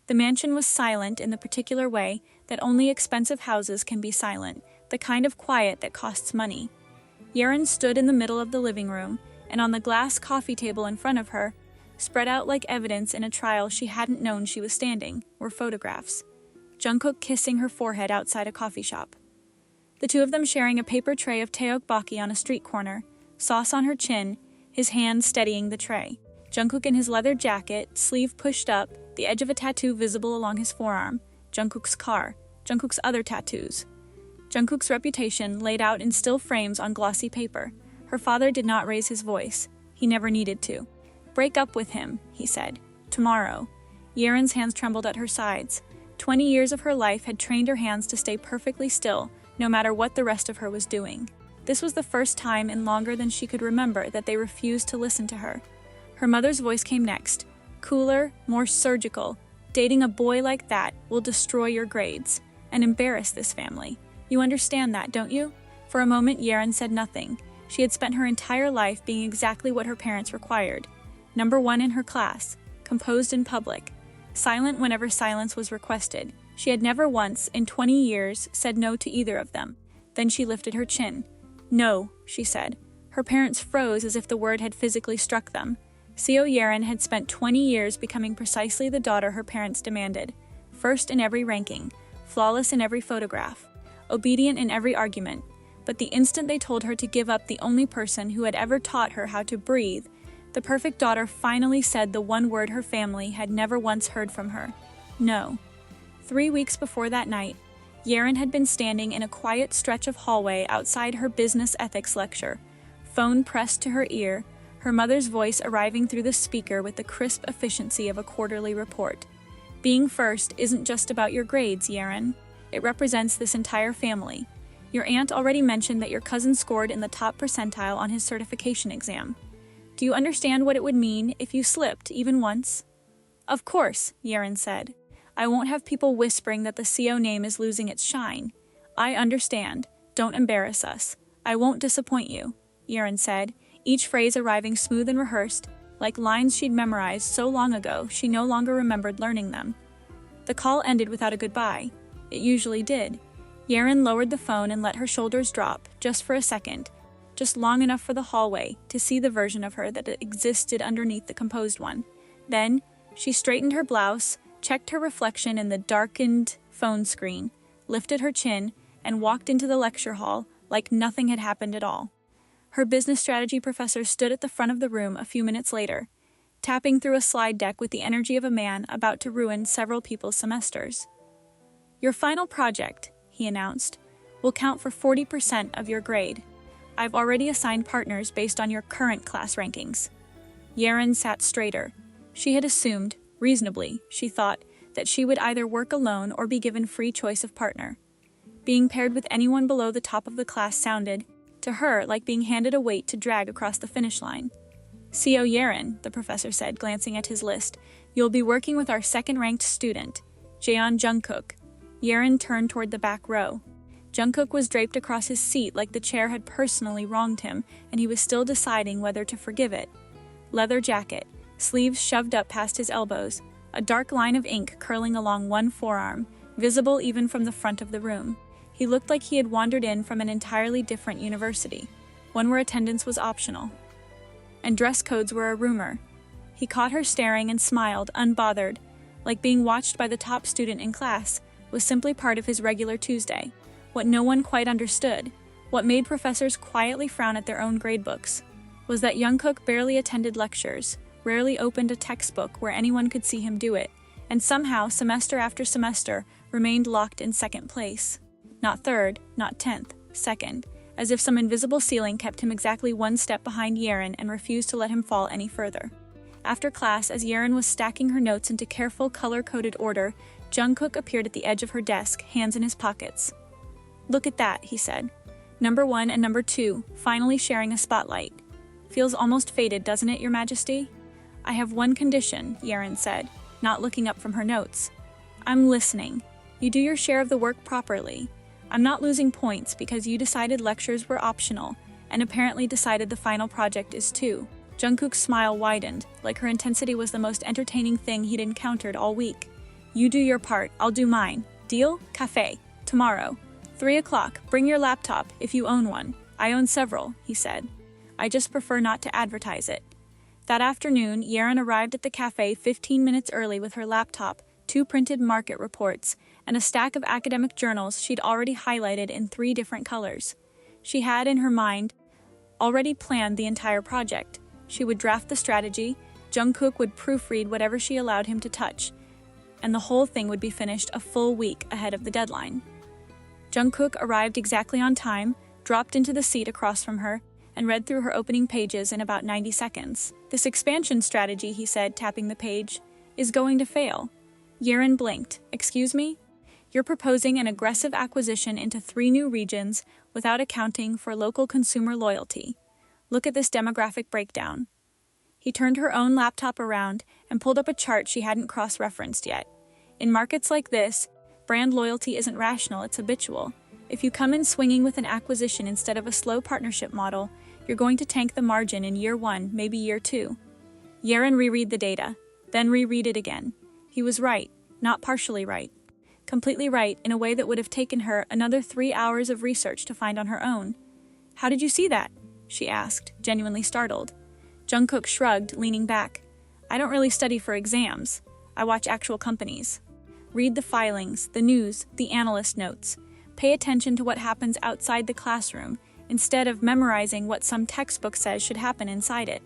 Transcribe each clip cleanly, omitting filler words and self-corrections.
The mansion was silent in the particular way that only expensive houses can be silent, the kind of quiet that costs money. Yerin stood in the middle of the living room, and on the glass coffee table in front of her, spread out like evidence in a trial she hadn't known she was standing, were photographs. Jungkook kissing her forehead outside a coffee shop. The two of them sharing a paper tray of tteokbokki on a street corner, sauce on her chin, his hand steadying the tray. Jungkook in his leather jacket, sleeve pushed up, the edge of a tattoo visible along his forearm. Jungkook's car, Jungkook's other tattoos. Jungkook's reputation laid out in still frames on glossy paper. Her father did not raise his voice. He never needed to. "Break up with him," he said. "Tomorrow." Yerin's hands trembled at her sides. 20 years of her life had trained her hands to stay perfectly still, no matter what the rest of her was doing. This was the first time in longer than she could remember that they refused to listen to her. Her mother's voice came next, cooler, more surgical. "Dating a boy like that will destroy your grades and embarrass this family. You understand that, don't you?" For a moment, Yerin said nothing. She had spent her entire life being exactly what her parents required. Number 1 in her class, composed in public, silent whenever silence was requested. She had never once, in 20 years, said no to either of them. Then she lifted her chin. "No," she said. Her parents froze as if the word had physically struck them. Seo Yerin had spent 20 years becoming precisely the daughter her parents demanded. First in every ranking, flawless in every photograph, obedient in every argument. But the instant they told her to give up the only person who had ever taught her how to breathe, the perfect daughter finally said the one word her family had never once heard from her: no. 3 weeks before that night, Yerin had been standing in a quiet stretch of hallway outside her business ethics lecture, phone pressed to her ear, her mother's voice arriving through the speaker with the crisp efficiency of a quarterly report. "Being first isn't just about your grades, Yerin. It represents this entire family. Your aunt already mentioned that your cousin scored in the top percentile on his certification exam. Do you understand what it would mean if you slipped even once?" "Of course," Yerin said. "I won't have people whispering that the CO name is losing its shine. I understand. Don't embarrass us. I won't disappoint you," Yerin said, each phrase arriving smooth and rehearsed, like lines she'd memorized so long ago she no longer remembered learning them. The call ended without a goodbye. It usually did. Yerin lowered the phone and let her shoulders drop, just for a second, just long enough for the hallway to see the version of her that existed underneath the composed one. Then, she straightened her blouse, checked her reflection in the darkened phone screen, lifted her chin, and walked into the lecture hall like nothing had happened at all. Her business strategy professor stood at the front of the room a few minutes later, tapping through a slide deck with the energy of a man about to ruin several people's semesters. "Your final project," he announced, "will count for 40% of your grade. I've already assigned partners based on your current class rankings." Yerin sat straighter. She had assumed, reasonably, she thought, that she would either work alone or be given free choice of partner. Being paired with anyone below the top of the class sounded, to her, like being handed a weight to drag across the finish line. "CO Yerin," the professor said, glancing at his list, "you'll be working with our second-ranked student, Jaeon Jungkook." Yerin turned toward the back row. Jungkook was draped across his seat like the chair had personally wronged him, and he was still deciding whether to forgive it. Leather jacket, sleeves shoved up past his elbows, a dark line of ink curling along one forearm, visible even from the front of the room. He looked like he had wandered in from an entirely different university, one where attendance was optional. And dress codes were a rumor. He caught her staring and smiled, unbothered, like being watched by the top student in class was simply part of his regular Tuesday. What no one quite understood, what made professors quietly frown at their own gradebooks, was that Jungkook barely attended lectures, rarely opened a textbook where anyone could see him do it, and somehow, semester after semester, remained locked in second place. Not third, not 10th, second, as if some invisible ceiling kept him exactly one step behind Yerin and refused to let him fall any further. After class, as Yerin was stacking her notes into careful, color-coded order, Jungkook appeared at the edge of her desk, hands in his pockets. "Look at that," he said. "Number 1 and number 2, finally sharing a spotlight. Feels almost fated, doesn't it, Your Majesty?" "I have one condition," Yerin said, not looking up from her notes. "I'm listening. You do your share of the work properly. I'm not losing points because you decided lectures were optional, and apparently decided the final project is too." Jungkook's smile widened, like her intensity was the most entertaining thing he'd encountered all week. You do your part, I'll do mine. Deal? Cafe. Tomorrow. 3 o'clock. Bring your laptop, if you own one. I own several, he said. I just prefer not to advertise it. That afternoon, Yeren arrived at the cafe 15 minutes early with her laptop, 2 printed market reports, and a stack of academic journals she'd already highlighted in 3 different colors. She had, in her mind, already planned the entire project. She would draft the strategy, Jungkook would proofread whatever she allowed him to touch, and the whole thing would be finished a full week ahead of the deadline. Jungkook arrived exactly on time, dropped into the seat across from her, and read through her opening pages in about 90 seconds. This expansion strategy, he said, tapping the page, is going to fail. Yeren blinked. Excuse me? You're proposing an aggressive acquisition into 3 new regions without accounting for local consumer loyalty. Look at this demographic breakdown. He turned her own laptop around and pulled up a chart she hadn't cross-referenced yet. In markets like this, brand loyalty isn't rational, it's habitual. If you come in swinging with an acquisition instead of a slow partnership model, you're going to tank the margin in year 1, maybe year 2. Yeren reread the data, then reread it again. He was right, not partially right. Completely right in a way that would have taken her another 3 hours of research to find on her own. How did you see that? She asked, genuinely startled. Jungkook shrugged, leaning back. I don't really study for exams. I watch actual companies. Read the filings, the news, the analyst notes. Pay attention to what happens outside the classroom, instead of memorizing what some textbook says should happen inside it.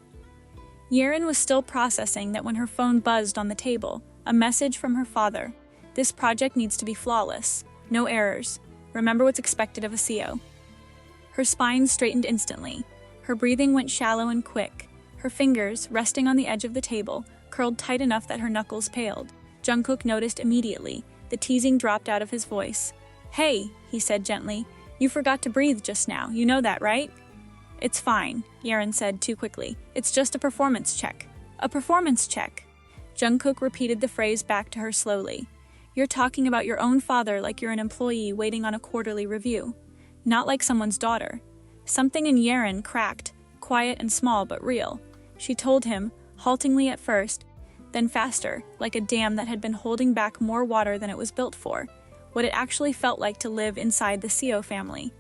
Yeren was still processing that when her phone buzzed on the table, a message from her father. This project needs to be flawless. No errors. Remember what's expected of a CO. Her spine straightened instantly. Her breathing went shallow and quick. Her fingers, resting on the edge of the table, curled tight enough that her knuckles paled. Jungkook noticed immediately. The teasing dropped out of his voice. Hey, he said gently. You forgot to breathe just now. You know that, right? It's fine, Yeren said too quickly. It's just a performance check. A performance check. Jungkook repeated the phrase back to her slowly. You're talking about your own father like you're an employee waiting on a quarterly review. Not like someone's daughter. Something in Yeren cracked, quiet and small but real. She told him, haltingly at first, then faster, like a dam that had been holding back more water than it was built for, what it actually felt like to live inside the CO family.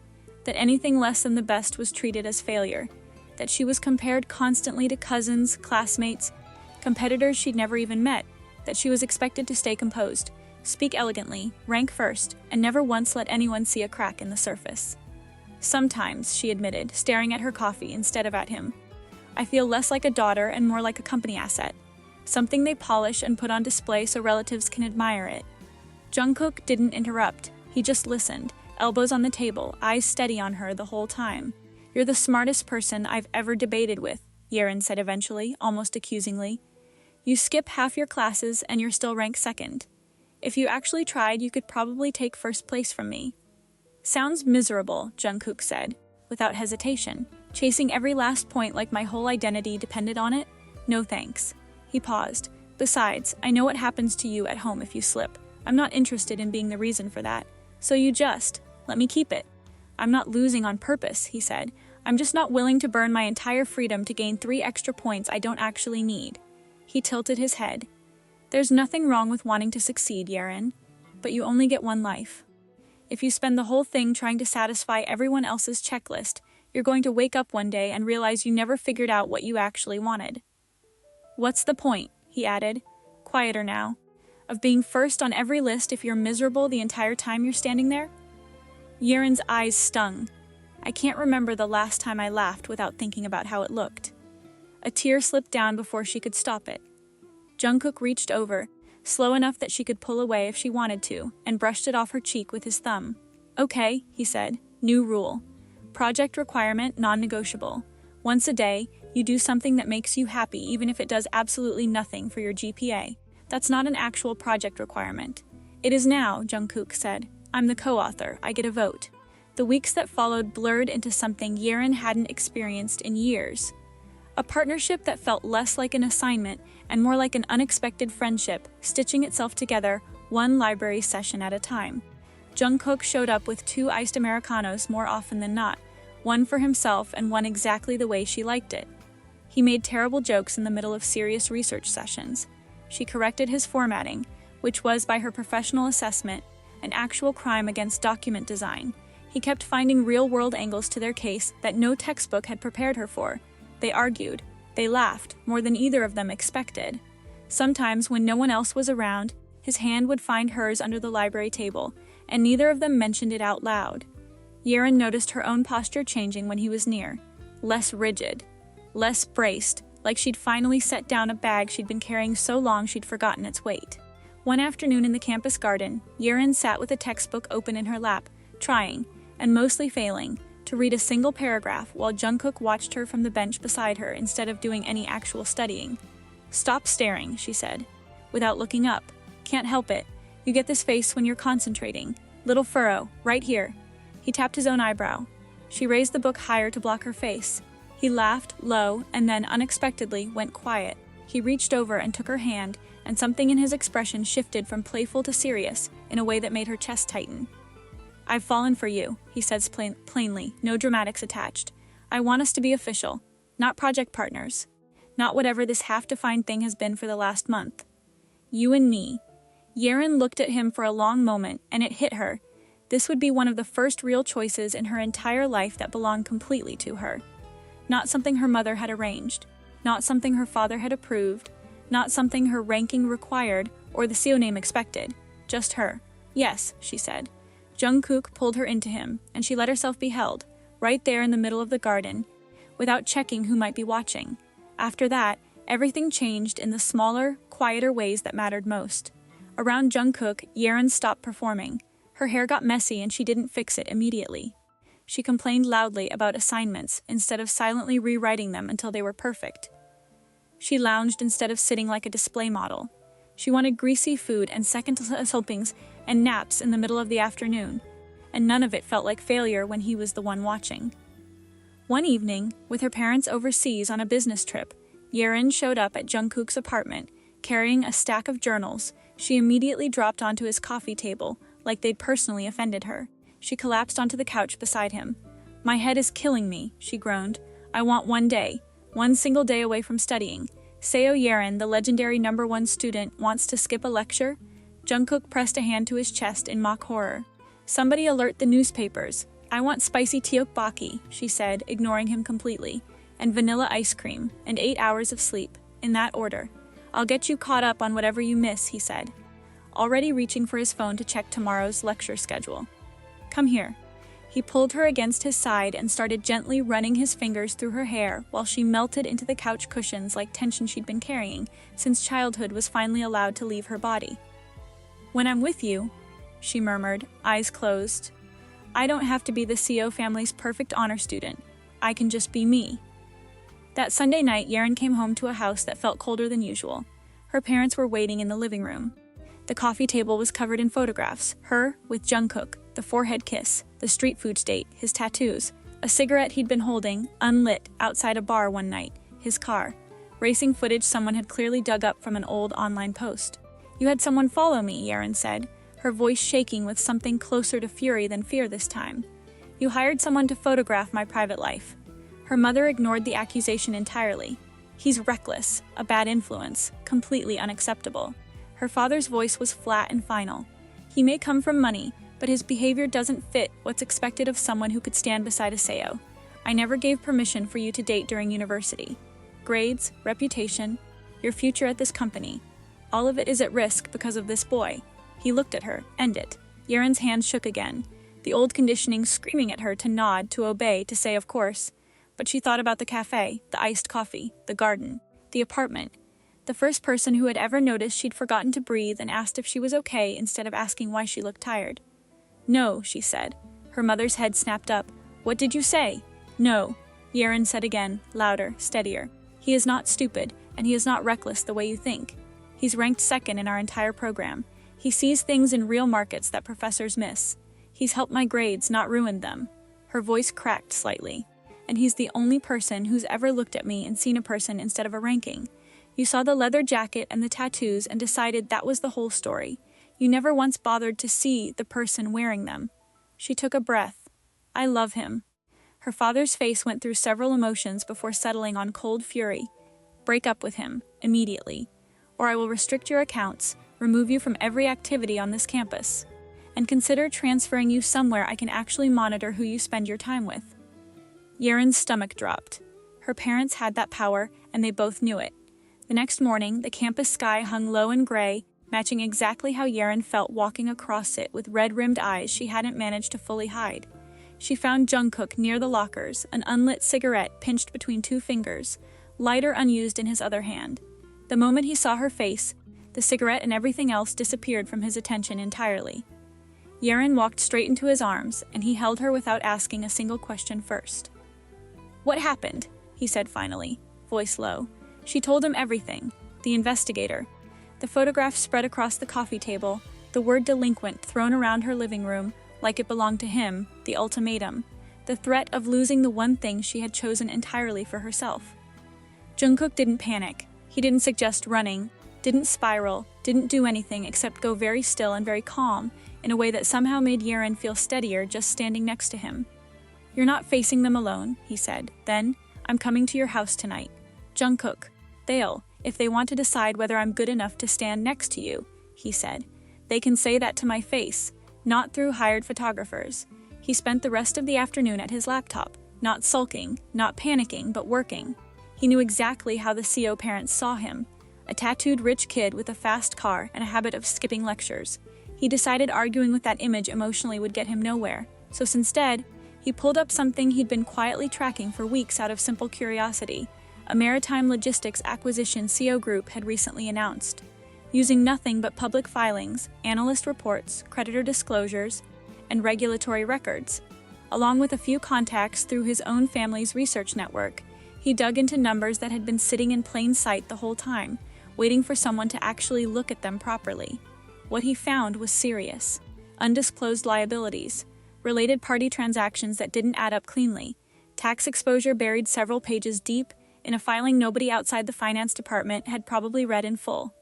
That anything less than the best was treated as failure. That she was compared constantly to cousins, classmates, competitors she'd never even met. That she was expected to stay composed, speak elegantly, rank first, and never once let anyone see a crack in the surface. Sometimes, she admitted, staring at her coffee instead of at him. I feel less like a daughter and more like a company asset. Something they polish and put on display so relatives can admire it. Jungkook didn't interrupt. He just listened, elbows on the table, eyes steady on her the whole time. You're the smartest person I've ever debated with, Yeren said eventually, almost accusingly. You skip half your classes and you're still ranked second. If you actually tried, you could probably take first place from me. Sounds miserable, Jungkook said, without hesitation. Chasing every last point like my whole identity depended on it? No thanks. He paused. Besides, I know what happens to you at home if you slip. I'm not interested in being the reason for that. So you just, let me keep it. I'm not losing on purpose, he said. I'm just not willing to burn my entire freedom to gain 3 extra points I don't actually need. He tilted his head. There's nothing wrong with wanting to succeed, Yeren. But you only get one life. If you spend the whole thing trying to satisfy everyone else's checklist, you're going to wake up one day and realize you never figured out what you actually wanted. What's the point, he added, quieter now, of being first on every list if you're miserable the entire time you're standing there? Yeren's eyes stung. I can't remember the last time I laughed without thinking about how it looked. A tear slipped down before she could stop it. Jungkook reached over, slow enough that she could pull away if she wanted to, and brushed it off her cheek with his thumb. Okay, he said. New rule. Project requirement non-negotiable. Once a day, you do something that makes you happy even if it does absolutely nothing for your GPA. That's not an actual project requirement. It is now, Jungkook said. I'm the co-author. I get a vote. The weeks that followed blurred into something Yeren hadn't experienced in years. A partnership that felt less like an assignment and more like an unexpected friendship, stitching itself together one library session at a time. Jungkook showed up with 2 iced Americanos more often than not, one for himself and one exactly the way she liked it. He made terrible jokes in the middle of serious research sessions. She corrected his formatting, which was, by her professional assessment, an actual crime against document design. He kept finding real-world angles to their case that no textbook had prepared her for. They argued. They laughed, more than either of them expected. Sometimes, when no one else was around, his hand would find hers under the library table, and neither of them mentioned it out loud. Yeren noticed her own posture changing when he was near. Less rigid. Less braced, like she'd finally set down a bag she'd been carrying so long she'd forgotten its weight. One afternoon in the campus garden, Yeren sat with a textbook open in her lap, trying, and mostly failing, to read a single paragraph while Jungkook watched her from the bench beside her instead of doing any actual studying. "Stop staring," she said, without looking up. "Can't help it. You get this face when you're concentrating. Little furrow, right here." He tapped his own eyebrow. She raised the book higher to block her face. He laughed, low, and then, unexpectedly, went quiet. He reached over and took her hand, and something in his expression shifted from playful to serious in a way that made her chest tighten. "I've fallen for you," he said plainly, no dramatics attached. "I want us to be official, not project partners. Not whatever this half-defined thing has been for the last month. You and me." Yeren looked at him for a long moment, and it hit her. This would be one of the first real choices in her entire life that belonged completely to her. Not something her mother had arranged, not something her father had approved, not something her ranking required or the CO name expected. Just her. "Yes," she said. Jungkook pulled her into him, and she let herself be held, right there in the middle of the garden, without checking who might be watching. After that, everything changed in the smaller, quieter ways that mattered most. Around Jungkook, Yeren stopped performing. Her hair got messy and she didn't fix it immediately. She complained loudly about assignments instead of silently rewriting them until they were perfect. She lounged instead of sitting like a display model. She wanted greasy food and second helpings and naps in the middle of the afternoon, and none of it felt like failure when he was the one watching. One evening, with her parents overseas on a business trip, Yeren showed up at Jungkook's apartment, carrying a stack of journals. She immediately dropped onto his coffee table, like they'd personally offended her. She collapsed onto the couch beside him. "My head is killing me," she groaned. "I want one single day away from studying. Seo Yeren, the legendary #1 student, wants to skip a lecture?" Jungkook pressed a hand to his chest in mock horror. "Somebody alert the newspapers. I want spicy tteokbokki," she said, ignoring him completely, "and vanilla ice cream, and 8 hours of sleep, in that order. I'll get you caught up on whatever you miss," he said, already reaching for his phone to check tomorrow's lecture schedule. "Come here." He pulled her against his side and started gently running his fingers through her hair while she melted into the couch cushions like tension she'd been carrying since childhood was finally allowed to leave her body. "When I'm with you," she murmured, eyes closed, "I don't have to be the CO family's perfect honor student. I can just be me." That Sunday night, Yeren came home to a house that felt colder than usual. Her parents were waiting in the living room. The coffee table was covered in photographs, her with Jungkook, the forehead kiss, the street food date, his tattoos, a cigarette he'd been holding, unlit, outside a bar one night, his car, racing footage someone had clearly dug up from an old online post. "You had someone follow me," Yeren said, her voice shaking with something closer to fury than fear this time. "You hired someone to photograph my private life." Her mother ignored the accusation entirely. "He's reckless, a bad influence, completely unacceptable." Her father's voice was flat and final. "He may come from money, but his behavior doesn't fit what's expected of someone who could stand beside a Seo. I never gave permission for you to date during university. Grades, reputation, your future at this company. All of it is at risk because of this boy." He looked at her, end it. Yeren's hand shook again, the old conditioning screaming at her to nod, to obey, to say of course. But she thought about the cafe, the iced coffee, the garden, the apartment. The first person who had ever noticed she'd forgotten to breathe and asked if she was okay instead of asking why she looked tired. "No," she said. Her mother's head snapped up. "What did you say?" "No," Yeren said again, louder, steadier. "He is not stupid, and he is not reckless the way you think. He's ranked second in our entire program. He sees things in real markets that professors miss. He's helped my grades, not ruined them." Her voice cracked slightly. "And he's the only person who's ever looked at me and seen a person instead of a ranking. You saw the leather jacket and the tattoos and decided that was the whole story. You never once bothered to see the person wearing them." She took a breath. "I love him." Her father's face went through several emotions before settling on cold fury. "Break up with him, immediately. Or I will restrict your accounts, remove you from every activity on this campus, and consider transferring you somewhere I can actually monitor who you spend your time with." Yeren's stomach dropped. Her parents had that power, and they both knew it. The next morning, the campus sky hung low and gray, matching exactly how Yeren felt walking across it with red-rimmed eyes she hadn't managed to fully hide. She found Jungkook near the lockers, an unlit cigarette pinched between two fingers, lighter unused in his other hand. The moment he saw her face, the cigarette and everything else disappeared from his attention entirely. Yeren walked straight into his arms, and he held her without asking a single question first. "What happened?" he said finally, voice low. She told him everything. The investigator. The photograph spread across the coffee table, the word delinquent thrown around her living room like it belonged to him, the ultimatum, the threat of losing the one thing she had chosen entirely for herself. Jungkook didn't panic. He didn't suggest running, didn't spiral, didn't do anything except go very still and very calm in a way that somehow made Yeren feel steadier just standing next to him. "You're not facing them alone," he said. "Then, I'm coming to your house tonight. Jungkook, they'll, if they want to decide whether I'm good enough to stand next to you," he said. "They can say that to my face, not through hired photographers." He spent the rest of the afternoon at his laptop, not sulking, not panicking, but working. He knew exactly how the CO parents saw him, a tattooed rich kid with a fast car and a habit of skipping lectures. He decided arguing with that image emotionally would get him nowhere, so instead, he pulled up something he'd been quietly tracking for weeks out of simple curiosity. A maritime logistics acquisition CO group had recently announced. Using nothing but public filings, analyst reports, creditor disclosures, and regulatory records, along with a few contacts through his own family's research network, he dug into numbers that had been sitting in plain sight the whole time, waiting for someone to actually look at them properly. What he found was serious. Undisclosed liabilities, related party transactions that didn't add up cleanly, tax exposure buried several pages deep in a filing nobody outside the finance department had probably read in full.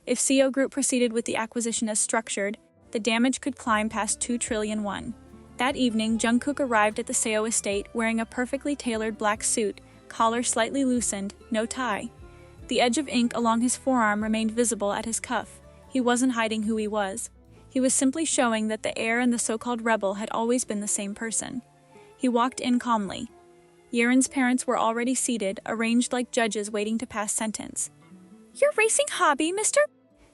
If CO Group proceeded with the acquisition as structured, the damage could climb past 2 trillion won. That evening, Jungkook arrived at the Seo estate wearing a perfectly tailored black suit, collar slightly loosened, no tie. The edge of ink along his forearm remained visible at his cuff. He wasn't hiding who he was. He was simply showing that the heir and the so-called rebel had always been the same person. He walked in calmly. Yeren's parents were already seated, arranged like judges waiting to pass sentence. "Your racing hobby, Mr.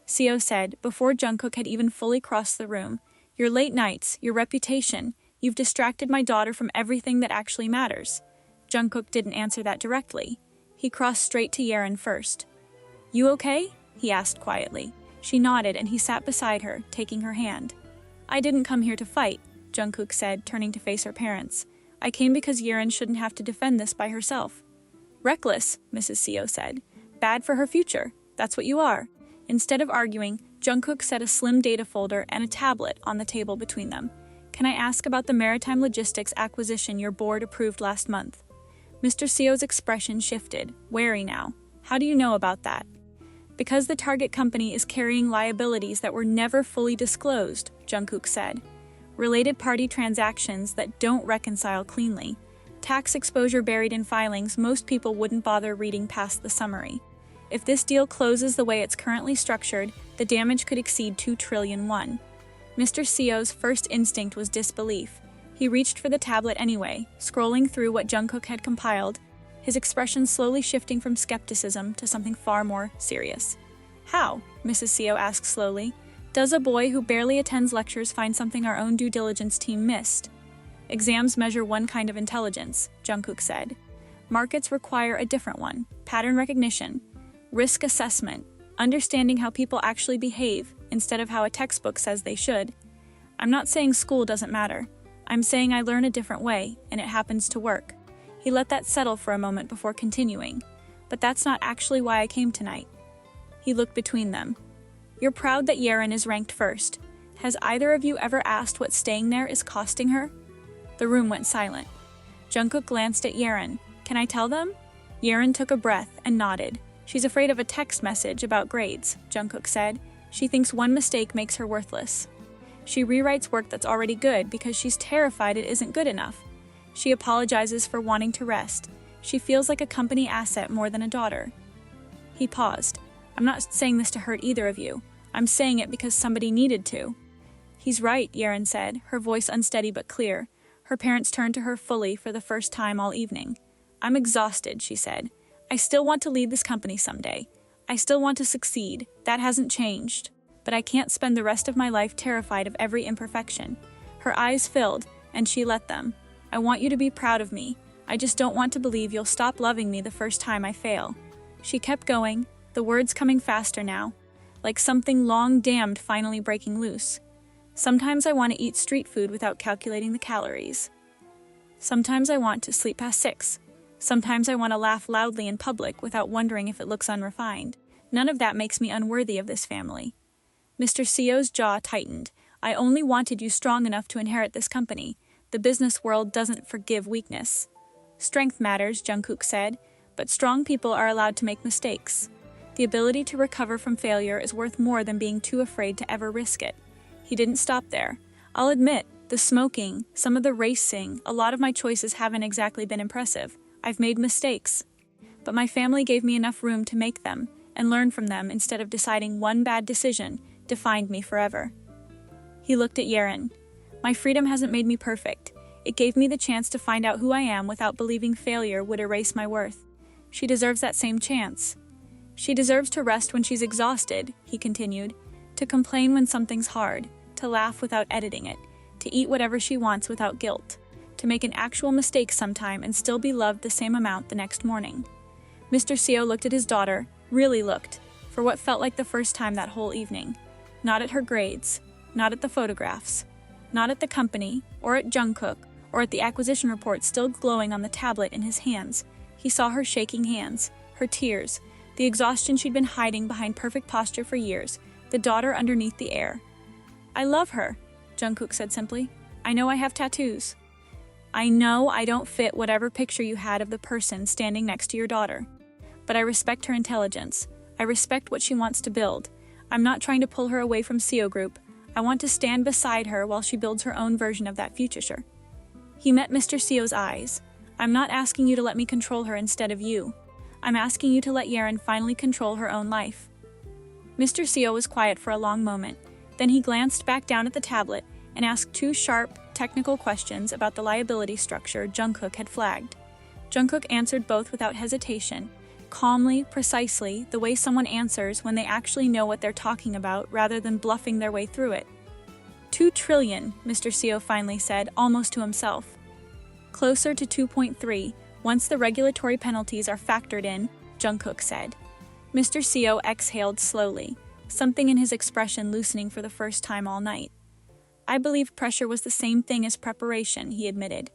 Seo said, before Jungkook had even fully crossed the room. "Your late nights, your reputation, you've distracted my daughter from everything that actually matters." Jungkook didn't answer that directly. He crossed straight to Yeren first. "You okay?" he asked quietly. She nodded and he sat beside her, taking her hand. "I didn't come here to fight," Jungkook said, turning to face her parents. "I came because Yeren shouldn't have to defend this by herself." "Reckless," Mrs. Seo said. "Bad for her future. That's what you are." Instead of arguing, Jungkook set a slim data folder and a tablet on the table between them. "Can I ask about the maritime logistics acquisition your board approved last month?" Mr. Seo's expression shifted, wary now. "How do you know about that?" "Because the target company is carrying liabilities that were never fully disclosed," Jungkook said. "Related party transactions that don't reconcile cleanly. Tax exposure buried in filings most people wouldn't bother reading past the summary. If this deal closes the way it's currently structured, the damage could exceed 2 trillion won. Mr. Seo's first instinct was disbelief. He reached for the tablet anyway, scrolling through what Jungkook had compiled, his expression slowly shifting from skepticism to something far more serious. "How?" Mrs. Seo asked slowly. "Does a boy who barely attends lectures find something our own due diligence team missed?" "Exams measure one kind of intelligence," Jungkook said. "Markets require a different one. Pattern recognition, risk assessment, understanding how people actually behave instead of how a textbook says they should. I'm not saying school doesn't matter. I'm saying I learn a different way, and it happens to work." He let that settle for a moment before continuing. "But that's not actually why I came tonight." He looked between them. "You're proud that Yeren is ranked first. Has either of you ever asked what staying there is costing her?" The room went silent. Jungkook glanced at Yeren. "Can I tell them?" Yeren took a breath and nodded. "She's afraid of a text message about grades," Jungkook said. "She thinks one mistake makes her worthless. She rewrites work that's already good because she's terrified it isn't good enough. She apologizes for wanting to rest. She feels like a company asset more than a daughter." He paused. "I'm not saying this to hurt either of you. I'm saying it because somebody needed to. He's right, Yeren said, her voice unsteady but clear. Her parents turned to her fully for the first time all evening. I'm exhausted, she said. I still want to lead this company someday. I still want to succeed. That hasn't changed. But I can't spend the rest of my life terrified of every imperfection. Her eyes filled, and she let them. I want you to be proud of me. I just don't want to believe you'll stop loving me the first time I fail. She kept going, the words coming faster now, like something long damned finally breaking loose. Sometimes I want to eat street food without calculating the calories. Sometimes I want to sleep past 6. Sometimes I want to laugh loudly in public without wondering if it looks unrefined. None of that makes me unworthy of this family. Mr. Seo's jaw tightened. I only wanted you strong enough to inherit this company. The business world doesn't forgive weakness. Strength matters, Jungkook said, but strong people are allowed to make mistakes. The ability to recover from failure is worth more than being too afraid to ever risk it. He didn't stop there. I'll admit, the smoking, some of the racing, a lot of my choices haven't exactly been impressive. I've made mistakes. But my family gave me enough room to make them and learn from them instead of deciding one bad decision defined me forever. He looked at Yeren. My freedom hasn't made me perfect. It gave me the chance to find out who I am without believing failure would erase my worth. She deserves that same chance. She deserves to rest when she's exhausted, he continued, to complain when something's hard, to laugh without editing it, to eat whatever she wants without guilt, to make an actual mistake sometime and still be loved the same amount the next morning. Mr. Seo looked at his daughter, really looked, for what felt like the first time that whole evening. Not at her grades, not at the photographs, not at the company, or at Jungkook, or at the acquisition report still glowing on the tablet in his hands. He saw her shaking hands, her tears, the exhaustion she'd been hiding behind perfect posture for years, the daughter underneath the air. I love her, Jungkook said simply. I know I have tattoos. I know I don't fit whatever picture you had of the person standing next to your daughter. But I respect her intelligence. I respect what she wants to build. I'm not trying to pull her away from Seo Group. I want to stand beside her while she builds her own version of that future. He met Mr. Seo's eyes. I'm not asking you to let me control her instead of you. I'm asking you to let Yeren finally control her own life. Mr. Seo was quiet for a long moment. Then he glanced back down at the tablet and asked 2 sharp, technical questions about the liability structure Jungkook had flagged. Jungkook answered both without hesitation, calmly, precisely, the way someone answers when they actually know what they're talking about rather than bluffing their way through it. 2 trillion, Mr. Seo finally said, almost to himself. Closer to 2.3, once the regulatory penalties are factored in, Jungkook said. Mr. Seo exhaled slowly, something in his expression loosening for the first time all night. I believed pressure was the same thing as preparation, he admitted.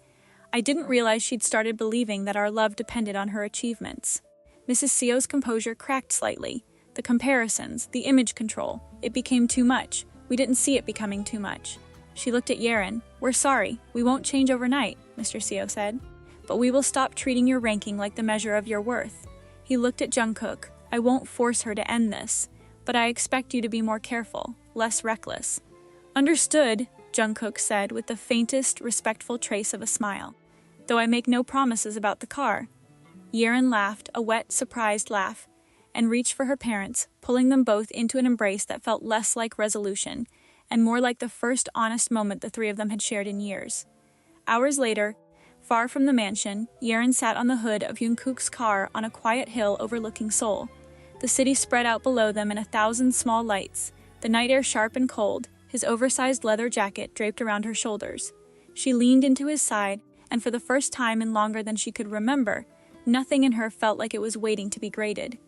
I didn't realize she'd started believing that our love depended on her achievements. Mrs. Seo's composure cracked slightly. The comparisons, the image control, it became too much. We didn't see it becoming too much. She looked at Yeren. We're sorry, we won't change overnight, Mr. Seo said. But we will stop treating your ranking like the measure of your worth. He looked at Jungkook. I won't force her to end this, but I expect you to be more careful, less reckless. Understood, Jungkook said with the faintest, respectful trace of a smile. Though I make no promises about the car. Yeren laughed, a wet, surprised laugh, and reached for her parents, pulling them both into an embrace that felt less like resolution, and more like the first honest moment the 3 of them had shared in years. Hours later, far from the mansion, Yeren sat on the hood of Jungkook's car on a quiet hill overlooking Seoul. The city spread out below them in 1,000 small lights, the night air sharp and cold, his oversized leather jacket draped around her shoulders. She leaned into his side, and for the first time in longer than she could remember, nothing in her felt like it was waiting to be graded.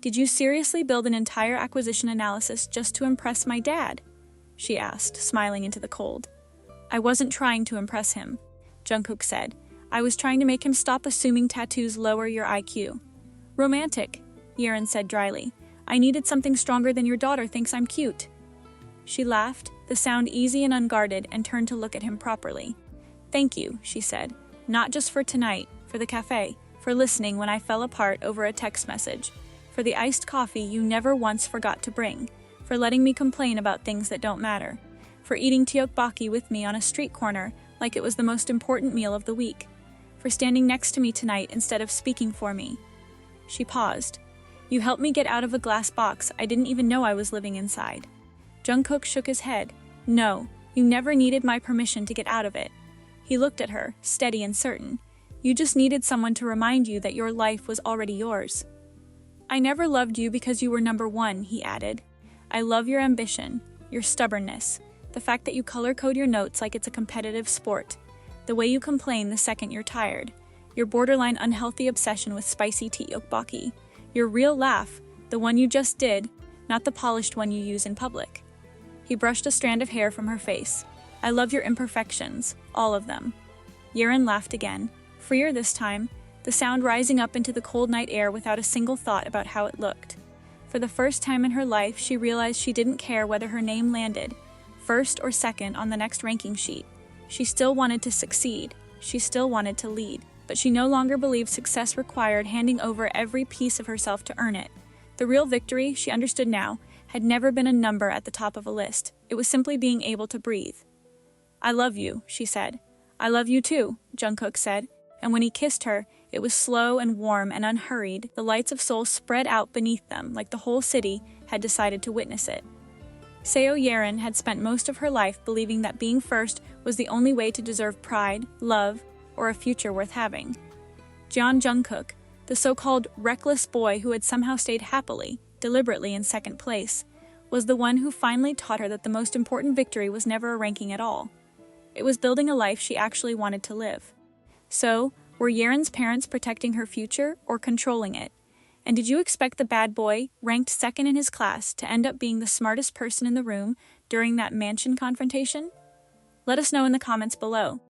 Did you seriously build an entire acquisition analysis just to impress my dad? She asked, smiling into the cold. I wasn't trying to impress him, Jungkook said. I was trying to make him stop assuming tattoos lower your IQ. Romantic, Yeren said dryly. I needed something stronger than your daughter thinks I'm cute. She laughed, the sound easy and unguarded, and turned to look at him properly. Thank you, she said. Not just for tonight, for the cafe, for listening when I fell apart over a text message, for the iced coffee you never once forgot to bring, for letting me complain about things that don't matter, for eating tteokbokki with me on a street corner like it was the most important meal of the week, for standing next to me tonight instead of speaking for me. She paused. You helped me get out of a glass box I didn't even know I was living inside. Jungkook shook his head. No, you never needed my permission to get out of it. He looked at her, steady and certain. You just needed someone to remind you that your life was already yours. I never loved you because you were number one, he added. I love your ambition, your stubbornness, the fact that you color-code your notes like it's a competitive sport, the way you complain the second you're tired, your borderline unhealthy obsession with spicy tteokbokki, your real laugh, the one you just did, not the polished one you use in public. He brushed a strand of hair from her face. I love your imperfections, all of them. Yerin laughed again, freer this time, the sound rising up into the cold night air without a single thought about how it looked. For the first time in her life, she realized she didn't care whether her name landed, first or second on the next ranking sheet. She still wanted to succeed. She still wanted to lead. But she no longer believed success required handing over every piece of herself to earn it. The real victory, she understood now, had never been a number at the top of a list. It was simply being able to breathe. I love you, she said. I love you too, Jungkook said, and when he kissed her, it was slow and warm and unhurried. The lights of Seoul spread out beneath them like the whole city had decided to witness it. Seo Yerin had spent most of her life believing that being first was the only way to deserve pride, love, or a future worth having. Jungkook, the so-called reckless boy who had somehow stayed happily, deliberately in second place, was the one who finally taught her that the most important victory was never a ranking at all. It was building a life she actually wanted to live. So, were Yerin's parents protecting her future or controlling it? And did you expect the bad boy, ranked second in his class, to end up being the smartest person in the room during that mansion confrontation? Let us know in the comments below.